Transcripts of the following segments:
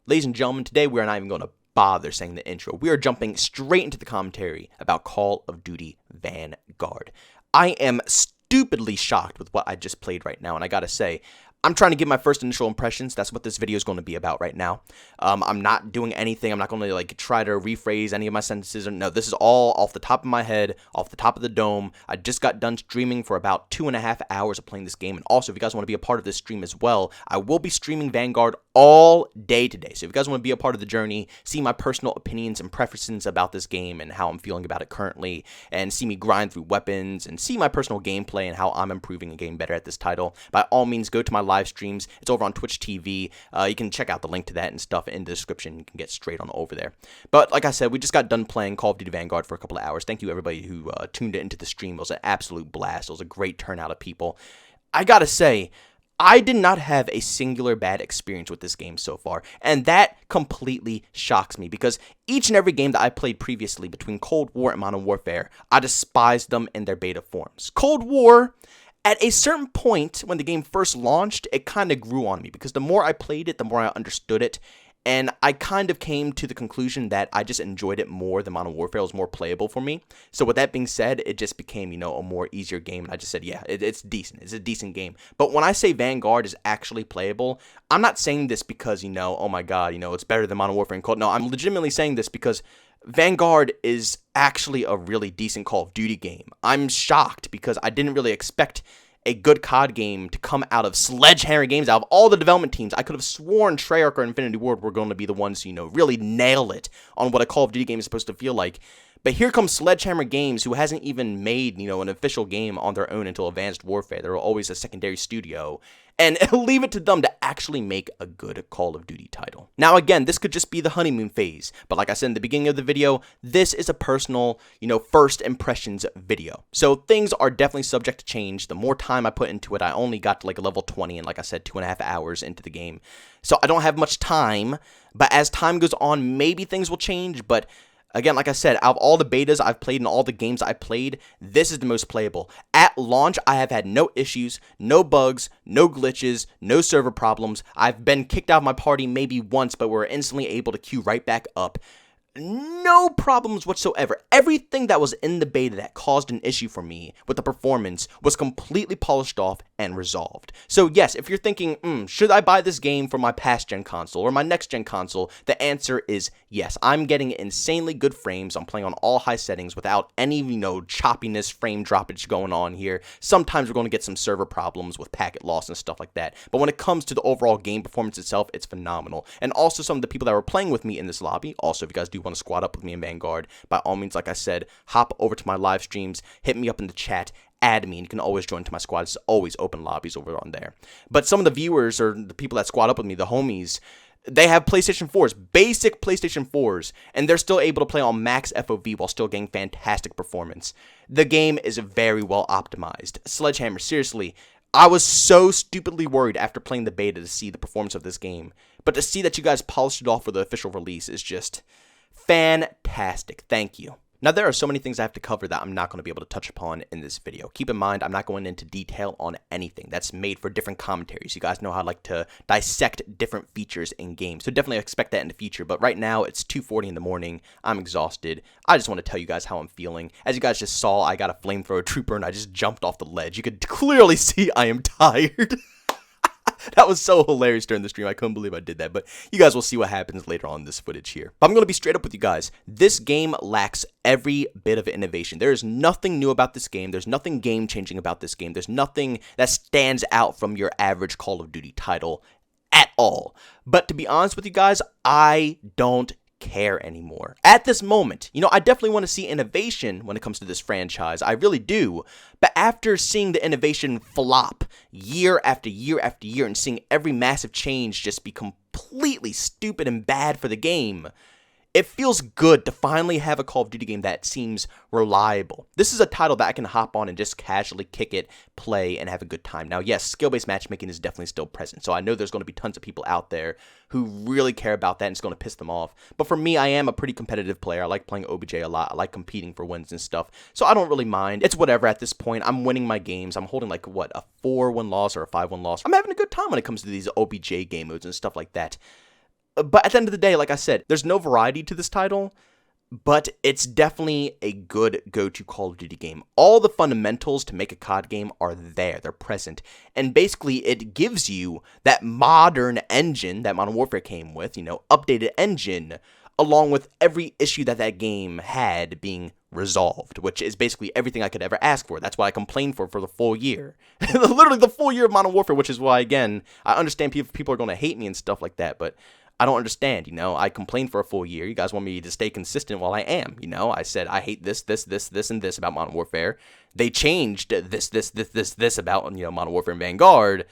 Ladies and gentlemen, today we are not even going to bother saying the intro. We are jumping straight into the commentary about Call of Duty Vanguard. I am stupidly shocked with what I just played right now, and I gotta say, I'm trying to give my first initial impressions. That's what this video is going to be about right now. I'm not doing anything. I'm not going to try to rephrase any of my sentences. No, this is all off the top of my head, off the top of the dome. I just got done streaming for about 2.5 hours of playing this game. And also, if you guys want to be a part of this stream as well, I will be streaming Vanguard all day today. So if you guys want to be a part of the journey, see my personal opinions and preferences about this game and how I'm feeling about it currently, and see me grind through weapons, and see my personal gameplay and how I'm improving and getting better at this title, by all means, go to my live streams. It's over on Twitch TV. You can check out the link to that and stuff in the description. You can get straight on over there. But like I said, we just got done playing Call of Duty Vanguard for a couple of hours. Thank you everybody who tuned into the stream. It was an absolute blast. It was a great turnout of people. I gotta say, I did not have a singular bad experience with this game so far, and that completely shocks me, because each and every game that I played previously between Cold War and Modern Warfare, I despised them in their beta forms. Cold War, at a certain point when the game first launched, it kind of grew on me, because the more I played it, the more I understood it, and I kind of came to the conclusion that I just enjoyed it more than Modern Warfare. It was more playable for me. So with that being said, it just became, a more easier game. And I just said, yeah, it's decent. It's a decent game. But when I say Vanguard is actually playable, I'm not saying this because, oh my god, it's better than Modern Warfare and Cold. No, I'm legitimately saying this because Vanguard is actually a really decent Call of Duty game. I'm shocked because I didn't really expect a good COD game to come out of Sledgehammer Games. Out of all the development teams, I could have sworn Treyarch or Infinity Ward were going to be the ones who, really nail it on what a Call of Duty game is supposed to feel like. But here comes Sledgehammer Games, who hasn't even made, an official game on their own until Advanced Warfare. They were always a secondary studio. And leave it to them to actually make a good Call of Duty title. Now again, this could just be the honeymoon phase, but like I said in the beginning of the video, this is a personal, first impressions video. So things are definitely subject to change. The more time I put into it, I only got to level 20 and like I said, 2.5 hours into the game. So I don't have much time, but as time goes on, maybe things will change, but again, like I said, out of all the betas I've played and all the games I played, this is the most playable. At launch, I have had no issues, no bugs, no glitches, no server problems. I've been kicked out of my party maybe once, but we're instantly able to queue right back up. No problems whatsoever. Everything that was in the beta that caused an issue for me with the performance was completely polished off and resolved. So yes, if you're thinking, should I buy this game for my past gen console or my next gen console, the answer is yes. I'm getting insanely good frames. I'm playing on all high settings without any, choppiness, frame droppage going on here. Sometimes we're going to get some server problems with packet loss and stuff like that. But when it comes to the overall game performance itself, it's phenomenal. And also some of the people that were playing with me in this lobby, also if you guys do want to squad up with me in Vanguard, by all means, like I said, hop over to my live streams, hit me up in the chat, add me, and you can always join to my squad. It's always open lobbies over on there. But some of the viewers or the people that squad up with me, the homies, they have PlayStation 4s, basic PlayStation 4s, and they're still able to play on max FOV while still getting fantastic performance. The game is very well optimized. Sledgehammer, seriously, I was so stupidly worried after playing the beta to see the performance of this game, but to see that you guys polished it off for the official release is just fantastic. Thank you. Now, there are so many things I have to cover that I'm not going to be able to touch upon in this video. Keep in mind, I'm not going into detail on anything. That's made for different commentaries. You guys know how I like to dissect different features in games, so definitely expect that in the future. But right now, it's 2:40 in the morning. I'm exhausted. I just want to tell you guys how I'm feeling. As you guys just saw, I got a flamethrower trooper and I just jumped off the ledge. You could clearly see I am tired. That was so hilarious during the stream. I couldn't believe I did that, but you guys will see what happens later on in this footage here. But I'm going to be straight up with you guys. This game lacks every bit of innovation. There is nothing new about this game. There's nothing game-changing about this game. There's nothing that stands out from your average Call of Duty title at all. But to be honest with you guys, I don't care anymore. At this moment, I definitely want to see innovation when it comes to this franchise. I really do. But after seeing the innovation flop year after year after year and seeing every massive change just be completely stupid and bad for the game, it feels good to finally have a Call of Duty game that seems reliable. This is a title that I can hop on and just casually kick it, play, and have a good time. Now, yes, skill-based matchmaking is definitely still present, so I know there's going to be tons of people out there who really care about that and it's going to piss them off. But for me, I am a pretty competitive player. I like playing OBJ a lot. I like competing for wins and stuff, so I don't really mind. It's whatever at this point. I'm winning my games. I'm holding a 4-1 loss or a 5-1 loss. I'm having a good time when it comes to these OBJ game modes and stuff like that. But at the end of the day, like I said, there's no variety to this title, but it's definitely a good go-to Call of Duty game. All the fundamentals to make a COD game are there. They're present. And basically, it gives you that modern engine that Modern Warfare came with, updated engine, along with every issue that game had being resolved, which is basically everything I could ever ask for. That's what I complained for the full year. Literally the full year of Modern Warfare, which is why, again, I understand people are going to hate me and stuff like that, but I don't understand, I complained for a full year. You guys want me to stay consistent while I am, I said I hate this, and this about Modern Warfare. They changed this about, Modern Warfare and Vanguard.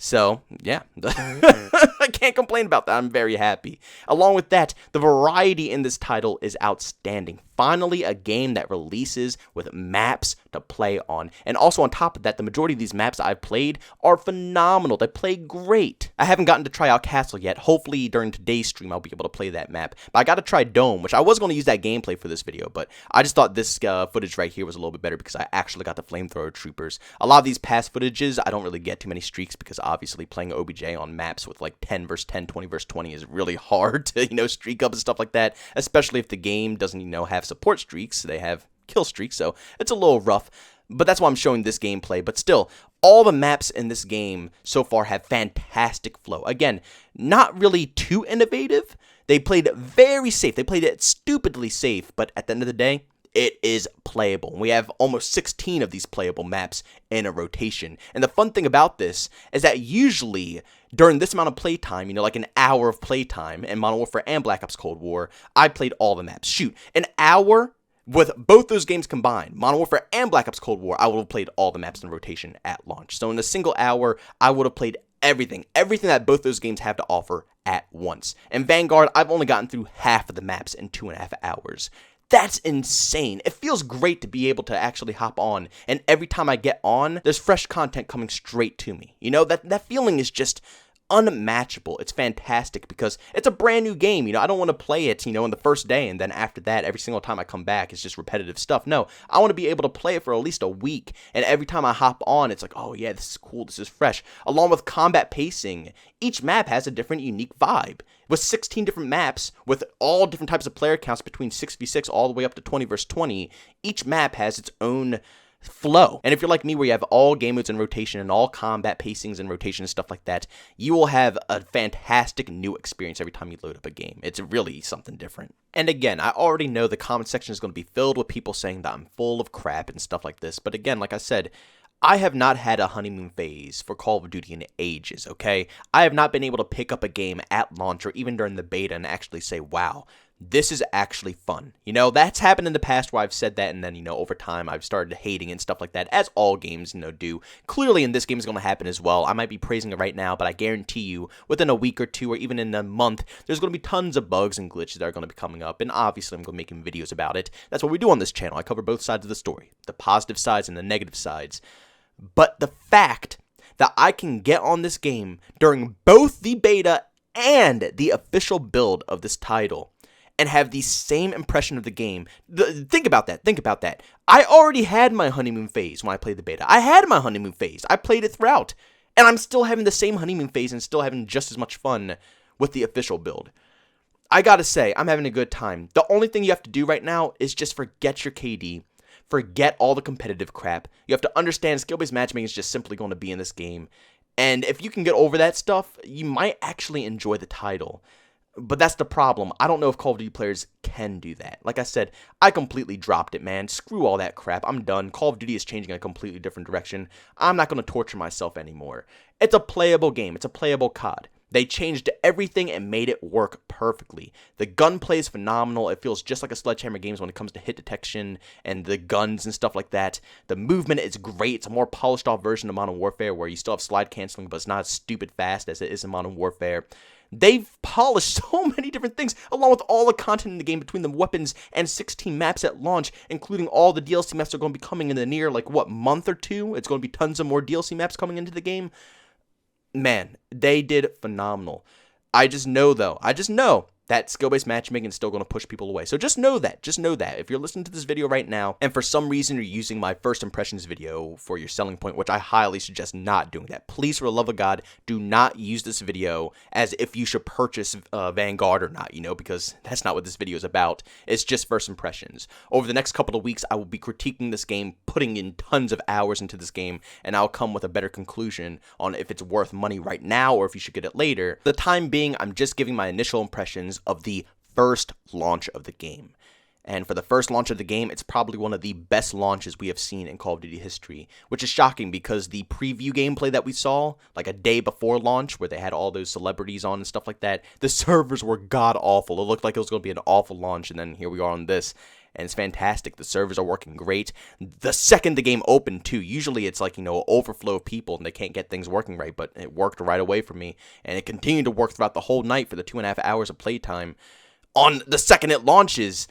So, yeah, I can't complain about that. I'm very happy. Along with that, the variety in this title is outstanding. Finally, a game that releases with maps to play on. And also on top of that, the majority of these maps I've played are phenomenal. They play great. I haven't gotten to try out Castle yet. Hopefully, during today's stream, I'll be able to play that map. But I got to try Dome, which I was going to use that gameplay for this video. But I just thought this footage right here was a little bit better because I actually got the Flamethrower Troopers. A lot of these past footages, I don't really get too many streaks because obviously playing OBJ on maps with like 10 versus 10, 20 versus 20 is really hard to, streak up and stuff like that. Especially if the game doesn't, have support streaks. They have kill streaks, so it's a little rough. But that's why I'm showing this gameplay. But still, all the maps in this game so far have fantastic flow. Again, not really too innovative. They played very safe. They played it stupidly safe, but at the end of the day, it is playable. We have almost 16 of these playable maps in a rotation. And the fun thing about this is that usually during this amount of playtime, like an hour of playtime in Modern Warfare and Black Ops Cold War, I played all the maps. Shoot, an hour with both those games combined, Modern Warfare and Black Ops Cold War, I would have played all the maps in rotation at launch. So in a single hour, I would have played everything that both those games have to offer at once. And Vanguard, I've only gotten through half of the maps in 2.5 hours. That's insane. It feels great to be able to actually hop on, and every time I get on, there's fresh content coming straight to me. That feeling is just unmatchable. It's fantastic because it's a brand new game. I don't want to play it, in the first day, and then after that, every single time I come back, it's just repetitive stuff. No, I want to be able to play it for at least a week, and every time I hop on, it's like, oh yeah, this is cool, this is fresh. Along with combat pacing, each map has a different unique vibe. With 16 different maps, with all different types of player counts between 6v6 all the way up to 20 versus 20, each map has its own flow. And if you're like me, where you have all game modes in rotation and all combat pacings in rotation and stuff like that, you will have a fantastic new experience every time you load up a game. It's really something different. And again, I already know the comment section is going to be filled with people saying that I'm full of crap and stuff like this. But again, like I said, I have not had a honeymoon phase for Call of Duty in ages, okay? I have not been able to pick up a game at launch or even during the beta and actually say, wow, this is actually fun. That's happened in the past where I've said that, and then, over time I've started hating and stuff like that, as all games, do. Clearly in this game is going to happen as well. I might be praising it right now, but I guarantee you, within a week or two, or even in a month, there's going to be tons of bugs and glitches that are going to be coming up, and obviously I'm going to be making videos about it. That's what we do on this channel. I cover both sides of the story, the positive sides and the negative sides. But the fact that I can get on this game during both the beta and the official build of this title and have the same impression of the game. Think about that. I already had my honeymoon phase when I played the beta. I had my honeymoon phase. I played it throughout. And I'm still having the same honeymoon phase and still having just as much fun with the official build. I gotta say, I'm having a good time. The only thing you have to do right now is just forget your KD. Forget all the competitive crap. You have to understand skill-based matchmaking is just simply going to be in this game. And if you can get over that stuff, you might actually enjoy the title. But that's the problem. I don't know if Call of Duty players can do that. Like I said, I completely dropped it, man. Screw all that crap. I'm done. Call of Duty is changing in a completely different direction. I'm not going to torture myself anymore. It's a playable game. It's a playable COD. They changed everything and made it work perfectly. The gunplay is phenomenal. It feels just like a Sledgehammer games when it comes to hit detection and the guns and stuff like that. The movement is great. It's a more polished off version of Modern Warfare where you still have slide canceling, but it's not as stupid fast as it is in Modern Warfare. They've polished so many different things, along with all the content in the game between the weapons and 16 maps at launch, including all the DLC maps that are going to be coming in the near, month or two? It's going to be tons of more DLC maps coming into the game. Man, they did phenomenal. I just know that skill-based matchmaking is still going to push people away. So just know that. Just know that. If you're listening to this video right now, and for some reason you're using my first impressions video for your selling point, which I highly suggest not doing that. Please, for the love of God, do not use this video as if you should purchase Vanguard or not, because that's not what this video is about. It's just first impressions. Over the next couple of weeks, I will be critiquing this game, putting in tons of hours into this game, and I'll come with a better conclusion on if it's worth money right now or if you should get it later. For the time being, I'm just giving my initial impressions of the first launch of the game. And for the first launch of the game, it's probably one of the best launches we have seen in Call of Duty history, which is shocking because the preview gameplay that we saw, like a day before launch, where they had all those celebrities on and stuff like that, the servers were god-awful. It looked like it was going to be an awful launch, and then here we are on this. And it's fantastic. The servers are working great. The second the game opened, too. Usually it's like, overflow of people and they can't get things working right, but it worked right away for me. And it continued to work throughout the whole night for the 2.5 hours of playtime. On the second it launches,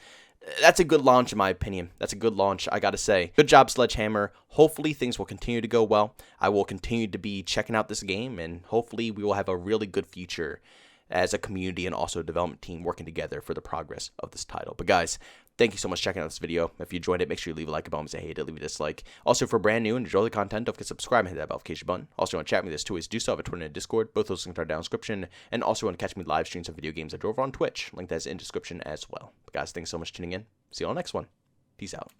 that's a good launch in my opinion. That's a good launch, I gotta say. Good job, Sledgehammer. Hopefully things will continue to go well. I will continue to be checking out this game, and hopefully we will have a really good future as a community and also a development team working together for the progress of this title. But guys, thank you so much for checking out this video. If you enjoyed it, make sure you leave a like. If you say hate it, leave a dislike. Also, if you're brand new and enjoy the content, don't forget to subscribe and hit that notification button. Also, want to chat with me, there's two ways to do so. I have a Twitter and a Discord. Both those links are down in the description. And also, want to catch me live streams of video games I drove on Twitch. Link that's in the description as well. But guys, thanks so much for tuning in. See you on the next one. Peace out.